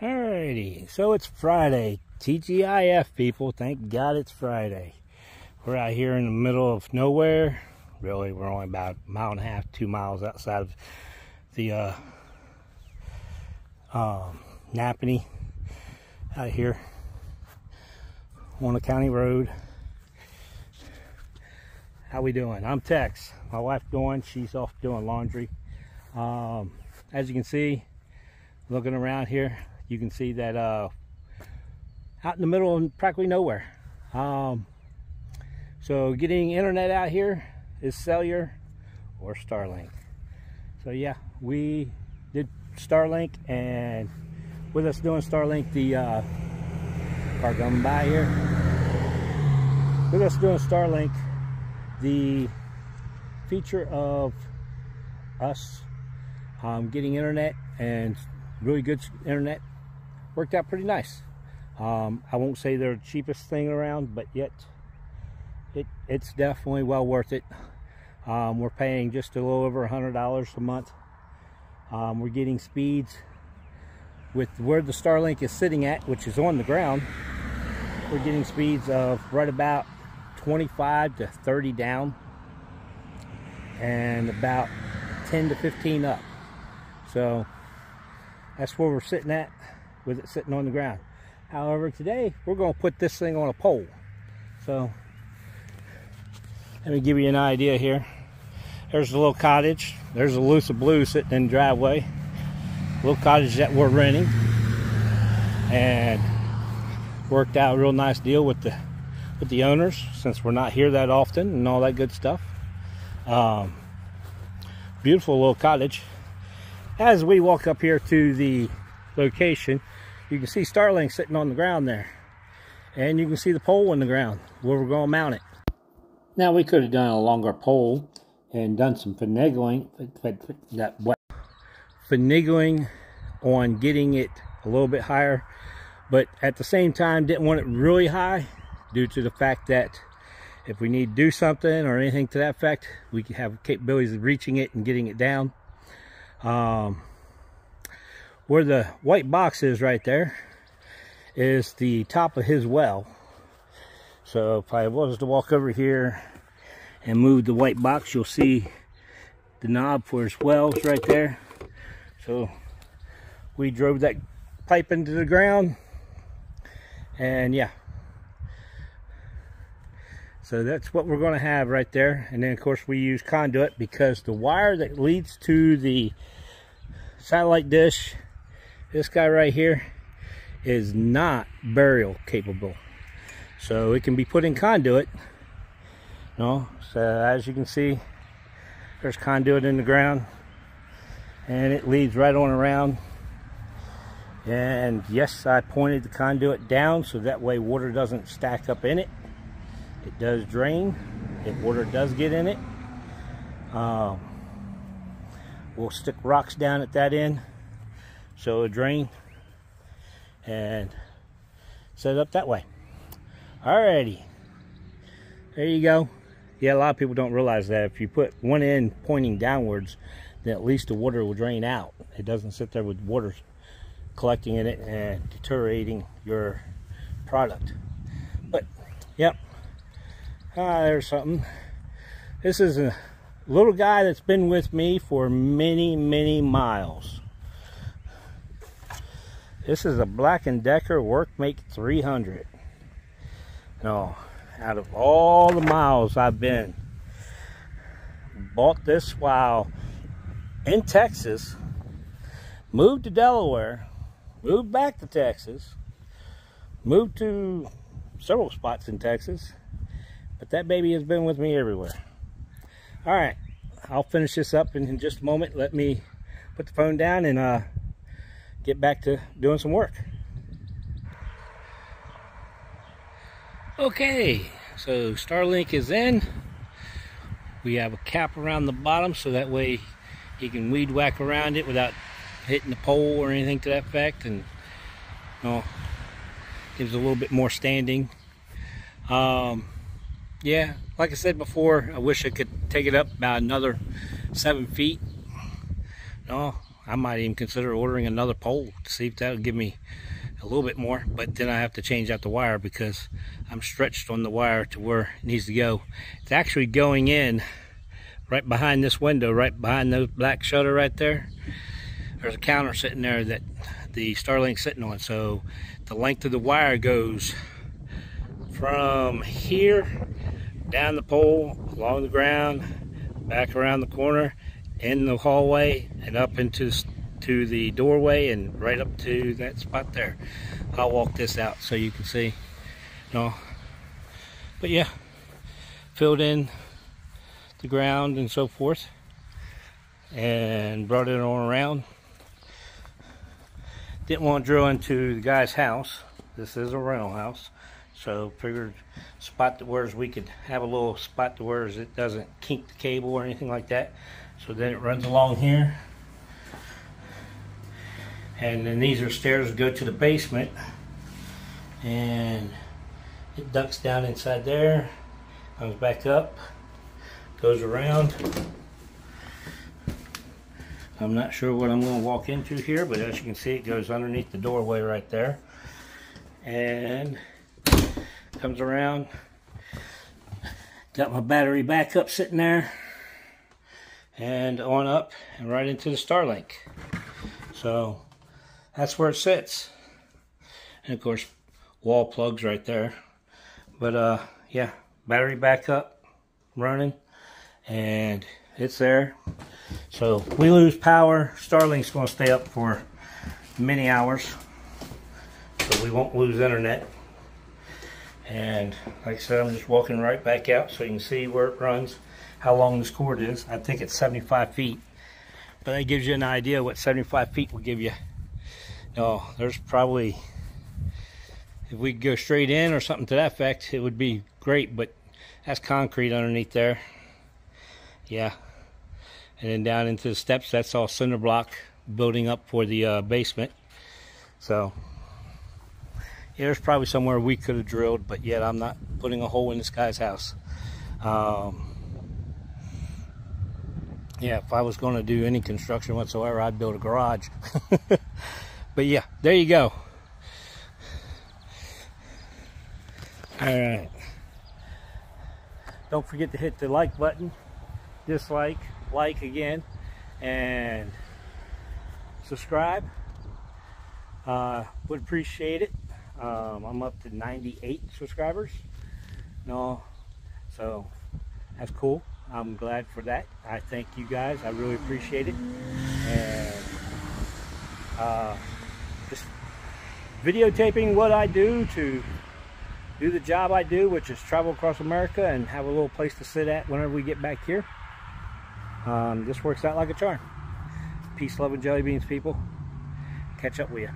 Alrighty, so it's Friday. TGIF, people. Thank God it's Friday. We're out here in the middle of nowhere. Really, we're only about a mile and a half, 2 miles outside of the Napanee out here on a county road. How we doing? I'm Tex. My wife doing, she's off doing laundry. As you can see, looking around here, you can see that out in the middle of practically nowhere. So getting internet out here is cellular or Starlink. So yeah, we did Starlink, and with us doing Starlink, the car coming by here. With us doing Starlink, the feature of us getting internet, and really good internet, worked out pretty nice. I won't say they're the cheapest thing around, but yet it's definitely well worth it. We're paying just a little over $100 a month. We're getting speeds with where the Starlink is sitting at, which is on the ground. We're getting speeds of right about 25 to 30 down and about 10 to 15 up. So that's where we're sitting at with it sitting on the ground. However, today we're going to put this thing on a pole. So let me give you an idea here. There's a little cottage. There's a Lucy Blue sitting in the driveway. A little cottage that we're renting, and worked out a real nice deal with the owners, since we're not here that often and all that good stuff. Beautiful little cottage. As we walk up here to the location, you can see Starlink sitting on the ground there, and you can see the pole in the ground where we're going to mount it. Now, we could have done a longer pole and done some finagling on getting it a little bit higher, but at the same time didn't want it really high, due to the fact that if we need to do something or anything to that effect, we can have capabilities of reaching it and getting it down. Where the white box is right there is the top of his well. So if I was to walk over here and move the white box, you'll see the knob for his wells right there. So we drove that pipe into the ground, and yeah, so that's what we're going to have right there. And then of course we use conduit, because the wire that leads to the satellite dish, this guy right here, is not burial capable, so it can be put in conduit. No, so as you can see, there's conduit in the ground, and it leads right on around. And yes, I pointed the conduit down so that way water doesn't stack up in it. It does drain if water does get in it. We'll stick rocks down at that end so it'll drain, and set it up that way. Alrighty, there you go. Yeah, a lot of people don't realize that if you put one end pointing downwards, then at least the water will drain out. It doesn't sit there with water collecting in it and deteriorating your product. But yep, there's something. This is a little guy that's been with me for many miles. This is a Black & Decker Workmate 300. No, out of all the miles I've been, bought this while in Texas, moved to Delaware, moved back to Texas, moved to several spots in Texas, but that baby has been with me everywhere. All right, I'll finish this up in just a moment. Let me put the phone down and get back to doing some work. Okay, so Starlink is in. We have a cap around the bottom, so that way you can weed whack around it without hitting the pole or anything to that effect, and gives a little bit more standing. Yeah, like I said before, I wish I could take it up about another 7 feet. No, I might even consider ordering another pole to see if that'll give me a little bit more, but then I have to change out the wire because I'm stretched on the wire to where it needs to go. It's actually going in right behind this window, right behind the black shutter right there. There's a counter sitting there that the Starlink's sitting on, so the length of the wire goes from here down the pole, along the ground, back around the corner, in the hallway, and up into the doorway, and right up to that spot there. I'll walk this out so you can see. No, but yeah, filled in the ground and so forth, and brought it on around. Didn't want to drill into the guy's house. This is a rental house, so figured spot to where we could have a little spot to where it doesn't kink the cable or anything like that. So then it runs along here, and then these are stairs that go to the basement, and it ducks down inside there, comes back up, goes around. I'm not sure what I'm going to walk into here, but as you can see, it goes underneath the doorway right there, and comes around. Got my battery backup sitting there, and on up and right into the Starlink. So that's where it sits, and of course wall plugs right there. But yeah, battery backup running, and it's there. So if we lose power, Starlink's going to stay up for many hours, so we won't lose internet. And like I said, I'm just walking right back out so you can see where it runs, how long this cord is. I think it's 75 feet, but that gives you an idea what 75 feet will give you. No, there's probably, if we could go straight in or something to that effect, it would be great, but that's concrete underneath there. Yeah. And then down into the steps, that's all cinder block building up for the basement. So yeah, there's probably somewhere we could have drilled, but yet I'm not putting a hole in this guy's house. Yeah, if I was going to do any construction whatsoever, I'd build a garage. But yeah, there you go. All right. Don't forget to hit the like button, dislike, like again, and subscribe. Would appreciate it. I'm up to 98 subscribers. No, so that's cool. I'm glad for that. I thank you guys. I really appreciate it. And just videotaping what I do to do the job I do, which is travel across America and have a little place to sit at whenever we get back here. This works out like a charm. Peace, love, and jelly beans, people. Catch up with you.